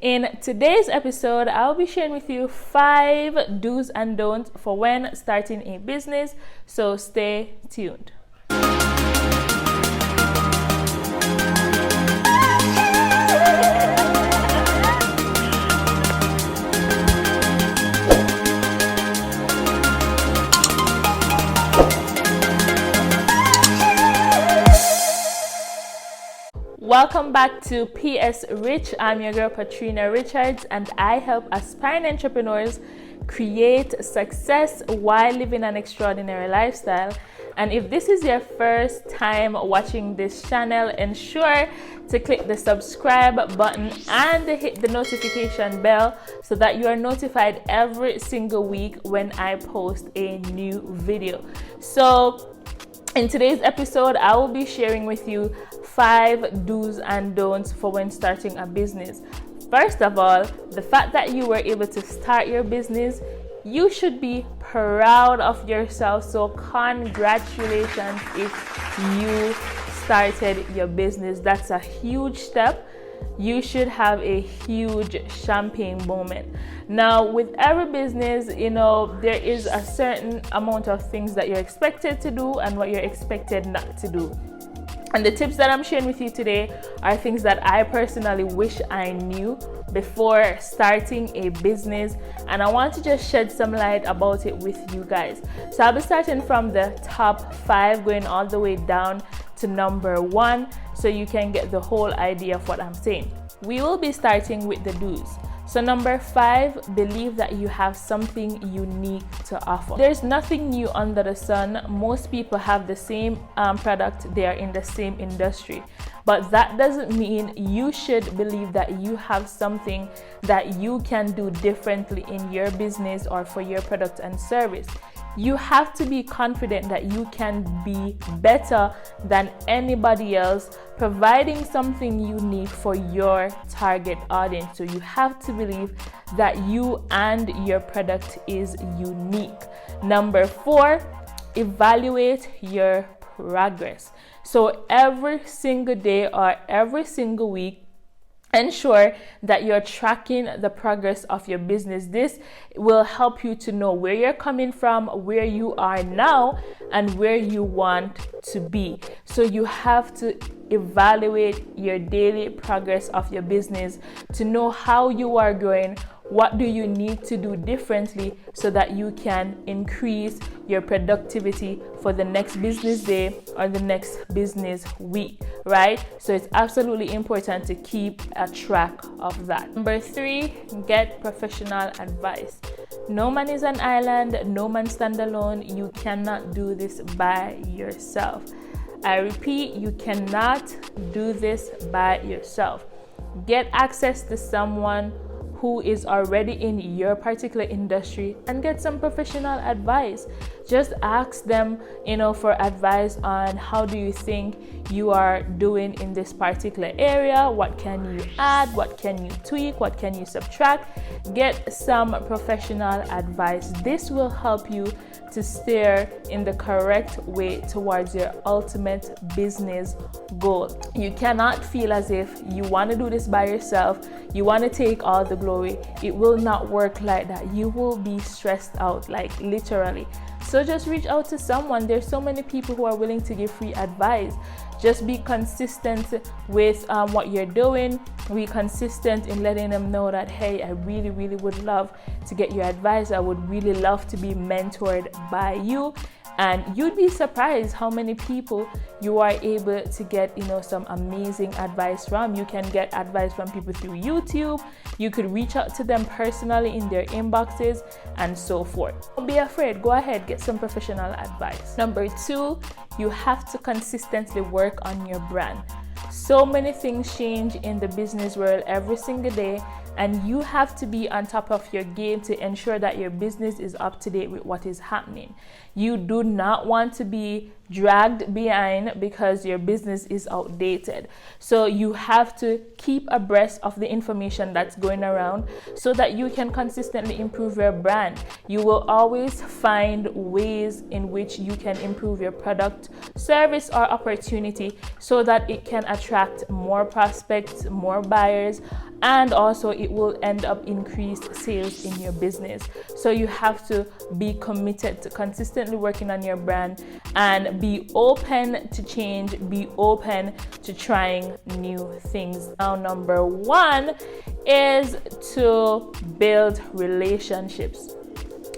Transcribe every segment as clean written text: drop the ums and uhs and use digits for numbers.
In today's episode, I'll be sharing with you 5 do's and don'ts for when starting a business, so stay tuned. Welcome back to PSRICH. I'm your girl Patrina Richards, and I help aspiring entrepreneurs create success while living an extraordinary lifestyle. And if this is your first time watching this channel, ensure to click the subscribe button and hit the notification bell so that you are notified every single week when I post a new video. So in today's episode, I will be sharing with you 5 do's and don'ts for when starting a business. First of all, the fact that you were able to start your business, you should be proud of yourself. So congratulations if you started your business. That's a huge step. You should have a huge champagne moment. Now, with every business, there is a certain amount of things that you're expected to do and what you're expected not to do. And the tips that I'm sharing with you today are things that I personally wish I knew before starting a business, and I want to just shed some light about it with you guys. So I'll be starting from the top 5, going all the way down to number 1, so you can get the whole idea of what I'm saying. We will be starting with the do's. So number 5, believe that you have something unique to offer. There's nothing new under the sun. Most people have the same product. They are in the same industry. But that doesn't mean you should believe that you have something that you can do differently in your business or for your product and service. You have to be confident that you can be better than anybody else, providing something unique for your target audience. So you have to believe that you and your product is unique. Number 4, evaluate your progress. So every single day or every single week, ensure that you're tracking the progress of your business. This will help you to know where you're coming from, where you are now, and where you want to be. So you have to evaluate your daily progress of your business to know how you are growing. What do you need to do differently so that you can increase your productivity for the next business day or the next business week, right? So it's absolutely important to keep a track of that. Number 3, get professional advice. No man is an island, no man stand alone. You cannot do this by yourself. I repeat, you cannot do this by yourself. Get access to someone who is already in your particular industry and get some professional advice. Just ask them, for advice on how do you think you are doing in this particular area? What can you add? What can you tweak? What can you subtract? Get some professional advice. This will help you to steer in the correct way towards your ultimate business goal. You cannot feel as if you want to do this by yourself. You want to take all the glory. It will not work like that. You will be stressed out, like literally. So just reach out to someone. There's so many people who are willing to give free advice. Just be consistent with what you're doing. Be consistent in letting them know that, hey, I really, really would love to get your advice. I would really love to be mentored by you. And you'd be surprised how many people you are able to get, some amazing advice from. You can get advice from people through YouTube. You could reach out to them personally in their inboxes and so forth. Don't be afraid. Go ahead, get some professional advice. Number 2, you have to consistently work on your brand. So many things change in the business world every single day, and you have to be on top of your game to ensure that your business is up to date with what is happening. You do not want to be dragged behind because your business is outdated. So you have to keep abreast of the information that's going around so that you can consistently improve your brand. You will always find ways in which you can improve your product, service, or opportunity so that it can attract more prospects, more buyers, and also it will end up increased sales in your business. So you have to be committed to consistently working on your brand and be open to change, be open to trying new things. Now, number 1 is to build relationships.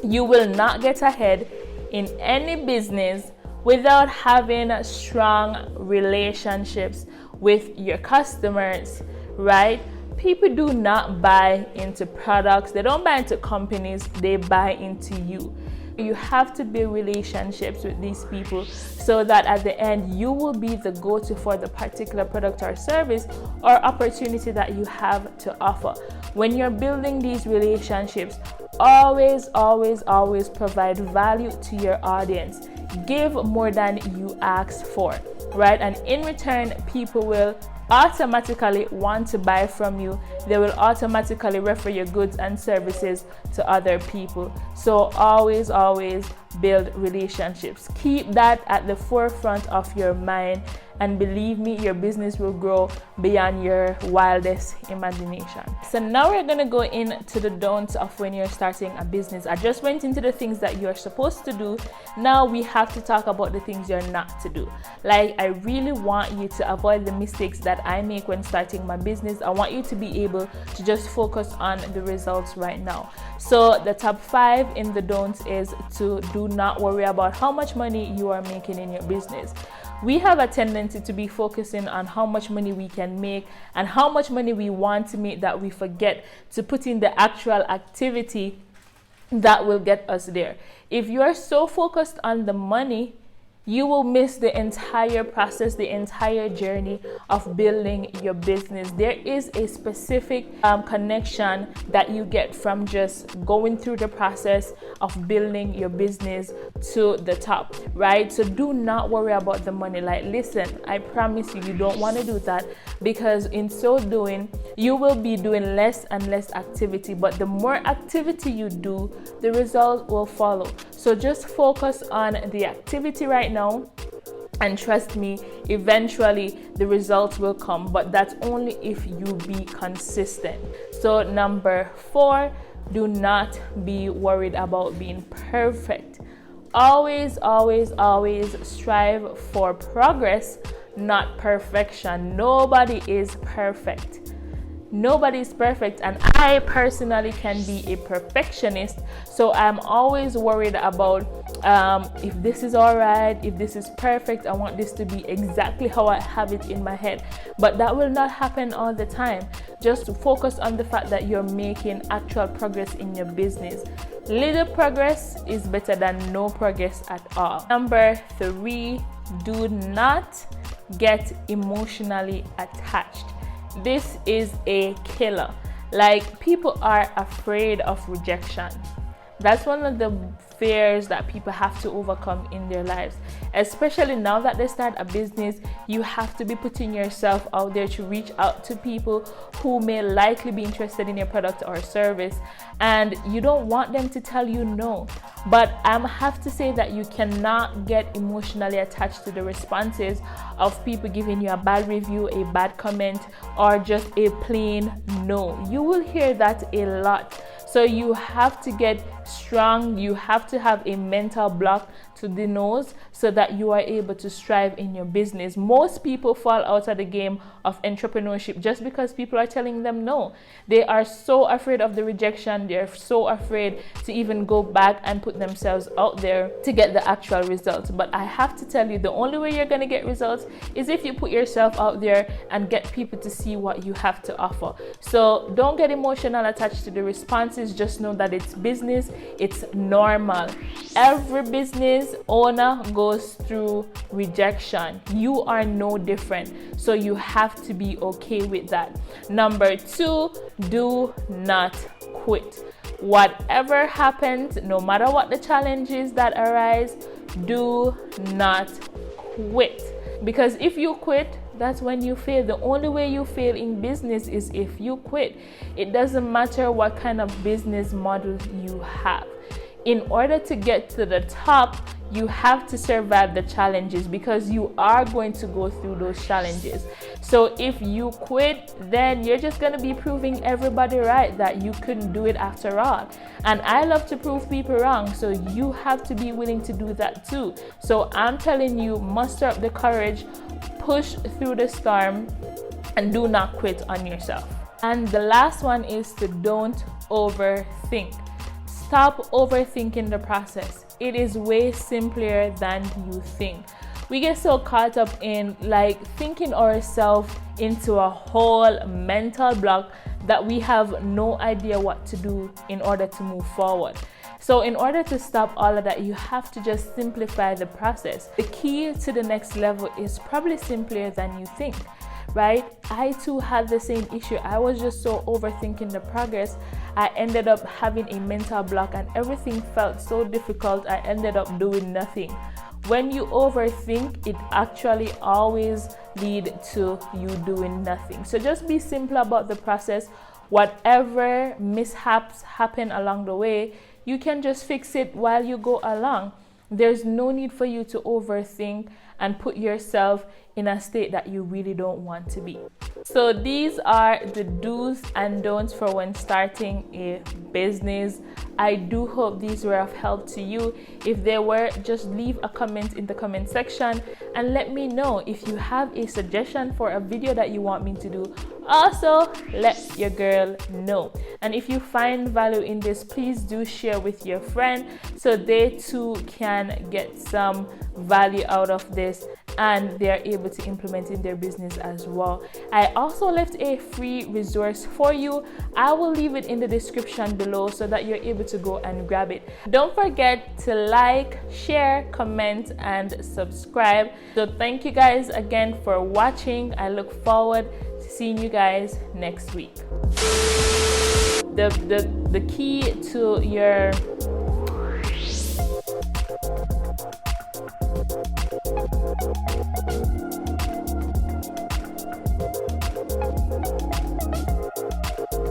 You will not get ahead in any business without having strong relationships with your customers, right? People do not buy into products, they don't buy into companies, they buy into you. You have to build relationships with these people so that at the end you will be the go-to for the particular product or service or opportunity that you have to offer. When you're building these relationships, always provide value to your audience. Give more than you ask for, right? And in return, people will automatically want to buy from you. They will automatically refer your goods and services to other people. So always build relationships. Keep that at the forefront of your mind, and believe me, your business will grow beyond your wildest imagination. So now we're going to go into the don'ts of when you're starting a business. I just went into the things that you're supposed to do. Now we have to talk about the things you're not to do. Like, I really want you to avoid the mistakes that I make when starting my business. I want you to be able to just focus on the results right now. So the top 5 in the don'ts is to do not worry about how much money you are making in your business. We have a tendency to be focusing on how much money we can make and how much money we want to make, that we forget to put in the actual activity that will get us there. If you are so focused on the money, you will miss the entire process, the entire journey of building your business. There is a specific connection that you get from just going through the process of building your business to the top, right? So do not worry about the money. Like, listen, I promise you, you don't want to do that, because in so doing, you will be doing less and less activity. But the more activity you do, the result will follow. So just focus on the activity right now, and trust me, eventually the results will come, but that's only if you be consistent. So number 4, do not be worried about being perfect. Always strive for progress, not perfection. Nobody is perfect. Nobody is perfect, and I personally can be a perfectionist, so I'm always worried about if this is all right, if this is perfect. I want this to be exactly how I have it in my head, but that will not happen all the time. Just focus on the fact that you're making actual progress in your business. Little progress is better than no progress at all. Number 3, do not get emotionally attached. This is a killer. Like, people are afraid of rejection. That's one of the fears that people have to overcome in their lives, especially now that they start a business. You have to be putting yourself out there to reach out to people who may likely be interested in your product or service, and you don't want them to tell you no. But I have to say that you cannot get emotionally attached to the responses of people giving you a bad review, a bad comment, or just a plain no. You will hear that a lot. So you have to get strong. You have to have a mental block to the no's so that you are able to strive in your business. Most people fall out of the game of entrepreneurship just because people are telling them no. They are so afraid of the rejection. They're so afraid to even go back and put themselves out there to get the actual results. But I have to tell you, the only way you're going to get results is if you put yourself out there and get people to see what you have to offer. So don't get emotional attached to the responses. Just know that it's business. It's normal. Every business owner goes through rejection. You are no different. So you have to be okay with that. Number 2, do not quit. Whatever happens, no matter what the challenges that arise, do not quit. Because if you quit, that's when you fail. The only way you fail in business is if you quit. It doesn't matter what kind of business model you have. In order to get to the top, you have to survive the challenges, because you are going to go through those challenges. So if you quit, then you're just going to be proving everybody right that you couldn't do it after all. And I love to prove people wrong, so you have to be willing to do that too. So I'm telling you, muster up the courage, push through the storm, and do not quit on yourself. And the last one is to don't overthink. Stop overthinking the process. It is way simpler than you think. We get so caught up in thinking ourselves into a whole mental block that we have no idea what to do in order to move forward. So in order to stop all of that, you have to just simplify the process. The key to the next level is probably simpler than you think, right? I too had the same issue. I was just so overthinking the progress. I ended up having a mental block and everything felt so difficult. I ended up doing nothing. When you overthink, it actually always leads to you doing nothing. So just be simple about the process. Whatever mishaps happen along the way, you can just fix it while you go along. There's no need for you to overthink and put yourself in a state that you really don't want to be. So these are the do's and don'ts for when starting a business. I do hope these were of help to you. If they were, just leave a comment in the comment section and let me know. If you have a suggestion for a video that you want me to do, also let your girl know. And if you find value in this, please do share with your friend so they too can get some value out of this and they're able to implement in their business as well. I also left a free resource for you. I will leave it in the description below so that you're able to go and grab it. Don't forget to like, share, comment, and subscribe. So thank you guys again for watching. I look forward to seeing you guys next week. The key to your